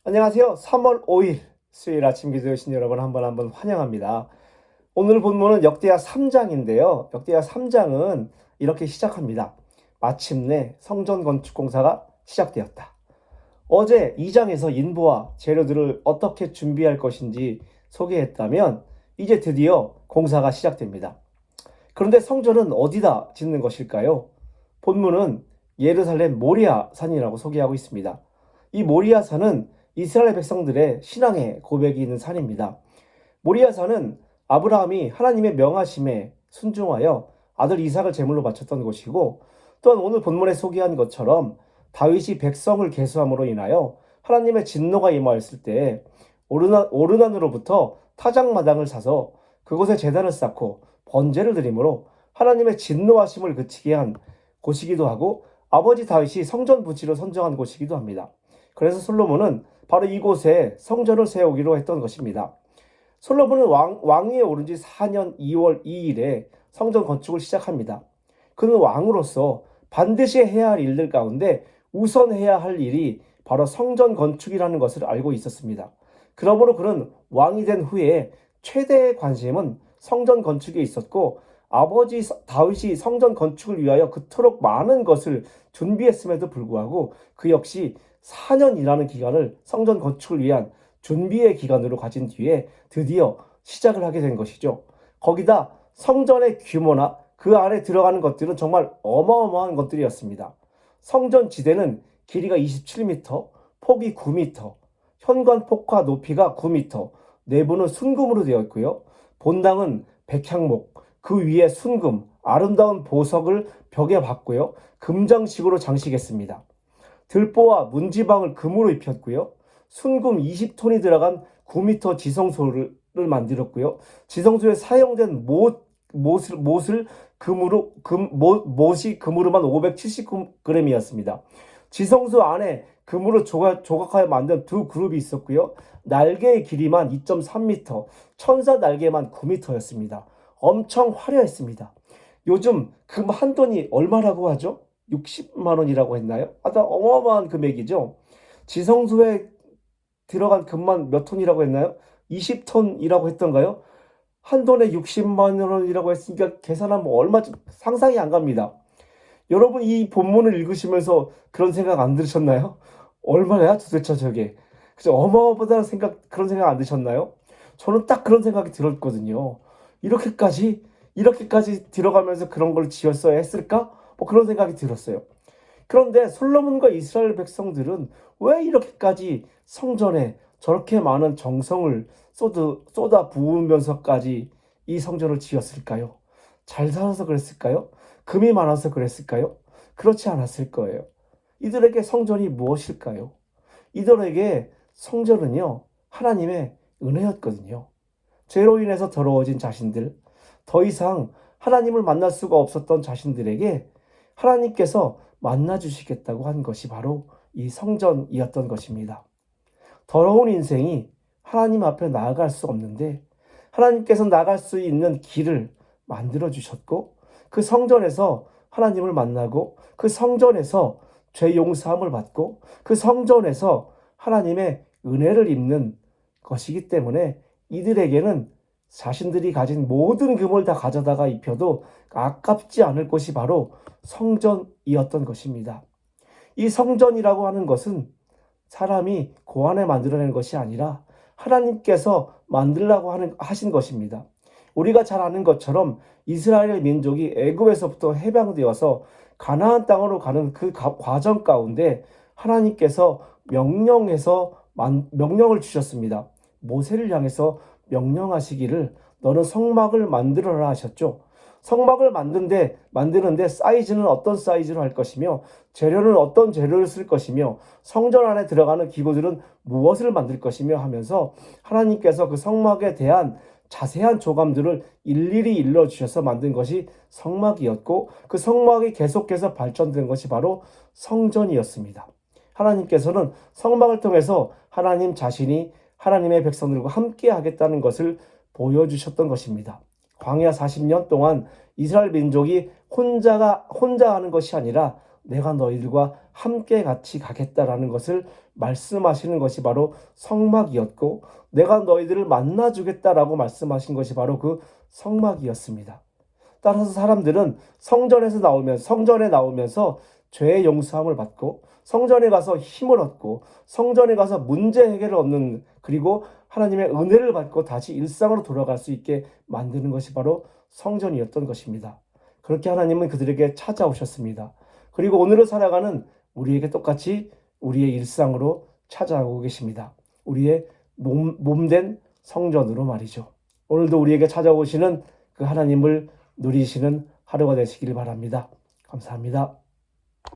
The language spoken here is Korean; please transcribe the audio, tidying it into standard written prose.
안녕하세요. 3월 5일 수요일 아침 기도여신 여러분 한번 환영합니다. 오늘 본문은 역대하 3장인데요. 역대하 3장은 이렇게 시작합니다. 마침내 성전 건축 공사가 시작되었다. 어제 2장에서 인부와 재료들을 어떻게 준비할 것인지 소개했다면 이제 드디어 공사가 시작됩니다. 그런데 성전은 어디다 짓는 것일까요? 본문은 예루살렘 모리아 산이라고 소개하고 있습니다. 이 모리아 산은 이스라엘 백성들의 신앙의 고백이 있는 산입니다. 모리아 산은 아브라함이 하나님의 명하심에 순종하여 아들 이삭을 제물로 바쳤던 곳이고, 또한 오늘 본문에 소개한 것처럼 다윗이 백성을 계수함으로 인하여 하나님의 진노가 임하였을 때 오르난으로부터 타작마당을 사서 그곳에 제단을 쌓고 번제를 드림으로 하나님의 진노하심을 그치게 한 곳이기도 하고, 아버지 다윗이 성전 부지로 선정한 곳이기도 합니다. 그래서 솔로몬은 바로 이곳에 성전을 세우기로 했던 것입니다. 솔로몬은 왕위에 오른 지 4년 2월 2일에 성전 건축을 시작합니다. 그는 왕으로서 반드시 해야 할 일들 가운데 우선해야 할 일이 바로 성전 건축이라는 것을 알고 있었습니다. 그러므로 그는 왕이 된 후에 최대의 관심은 성전 건축에 있었고, 아버지 다윗이 성전 건축을 위하여 그토록 많은 것을 준비했음에도 불구하고 그 역시 4년이라는 기간을 성전 건축을 위한 준비의 기간으로 가진 뒤에 드디어 시작을 하게 된 것이죠. 거기다 성전의 규모나 그 안에 들어가는 것들은 정말 어마어마한 것들이었습니다. 성전 지대는 길이가 27m, 폭이 9m, 현관 폭과 높이가 9m, 내부는 순금으로 되어 있고요. 본당은 백향목, 그 위에 순금, 아름다운 보석을 벽에 박고요. 금장식으로 장식했습니다. 들보와 문지방을 금으로 입혔고요. 순금 20톤이 들어간 9m 지성소를 만들었고요. 지성소에 사용된 못을 못이 금으로만 570g이었습니다. 지성소 안에 금으로 조각하여 만든 두 그룹이 있었고요. 날개의 길이만 2.3m, 천사 날개만 9m였습니다. 엄청 화려했습니다. 요즘 금 한 돈이 얼마라고 하죠? 60만 원이라고 했나요? 아주 어마어마한 금액이죠. 지성소에 들어간 금만 몇 톤이라고 했나요? 20톤이라고 했던가요? 한 돈에 60만 원이라고 했으니까 계산하면 얼마지 상상이 안 갑니다. 여러분 이 본문을 읽으시면서 그런 생각 안 들으셨나요? 얼마야 도대체 저게? 그죠? 어마어마하다는 그런 생각 안 드셨나요? 저는 딱 그런 생각이 들었거든요. 이렇게까지 들어가면서 그런 걸 지었어야 했을까? 뭐 그런 생각이 들었어요. 그런데 솔로몬과 이스라엘 백성들은 왜 이렇게까지 성전에 저렇게 많은 정성을 쏟아 부으면서까지 이 성전을 지었을까요? 잘 살아서 그랬을까요? 금이 많아서 그랬을까요? 그렇지 않았을 거예요. 이들에게 성전이 무엇일까요? 이들에게 성전은요, 하나님의 은혜였거든요. 죄로 인해서 더러워진 자신들, 더 이상 하나님을 만날 수가 없었던 자신들에게 하나님께서 만나주시겠다고 한 것이 바로 이 성전이었던 것입니다. 더러운 인생이 하나님 앞에 나아갈 수 없는데 하나님께서 나갈 수 있는 길을 만들어 주셨고, 그 성전에서 하나님을 만나고, 그 성전에서 죄 용서함을 받고, 그 성전에서 하나님의 은혜를 입는 것이기 때문에 이들에게는 자신들이 가진 모든 금을 다 가져다가 입혀도 아깝지 않을 것이 바로 성전이었던 것입니다. 이 성전이라고 하는 것은 사람이 고안에 만들어낸 것이 아니라 하나님께서 만들라고 하신 것입니다. 우리가 잘 아는 것처럼 이스라엘 민족이 애굽에서부터 해방되어서 가나안 땅으로 가는 그 과정 가운데 하나님께서 명령을 주셨습니다. 모세를 향해서 명령하시기를 너는 성막을 만들어라 하셨죠. 성막을 만드는데 사이즈는 어떤 사이즈로 할 것이며, 재료는 어떤 재료를 쓸 것이며, 성전 안에 들어가는 기구들은 무엇을 만들 것이며 하면서 하나님께서 그 성막에 대한 자세한 조감들을 일일이 일러주셔서 만든 것이 성막이었고, 그 성막이 계속해서 발전된 것이 바로 성전이었습니다. 하나님께서는 성막을 통해서 하나님 자신이 하나님의 백성들과 함께 하겠다는 것을 보여주셨던 것입니다. 광야 40년 동안 이스라엘 민족이 혼자 하는 것이 아니라 내가 너희들과 함께 같이 가겠다라는 것을 말씀하시는 것이 바로 성막이었고, 내가 너희들을 만나주겠다라고 말씀하신 것이 바로 그 성막이었습니다. 따라서 사람들은 성전에 나오면서 죄의 용서함을 받고, 성전에 가서 힘을 얻고, 성전에 가서 문제 해결을 얻는, 그리고 하나님의 은혜를 받고 다시 일상으로 돌아갈 수 있게 만드는 것이 바로 성전이었던 것입니다. 그렇게 하나님은 그들에게 찾아오셨습니다. 그리고 오늘을 살아가는 우리에게 똑같이 우리의 일상으로 찾아오고 계십니다. 우리의 몸된 성전으로 말이죠. 오늘도 우리에게 찾아오시는 그 하나님을 누리시는 하루가 되시길 바랍니다. 감사합니다.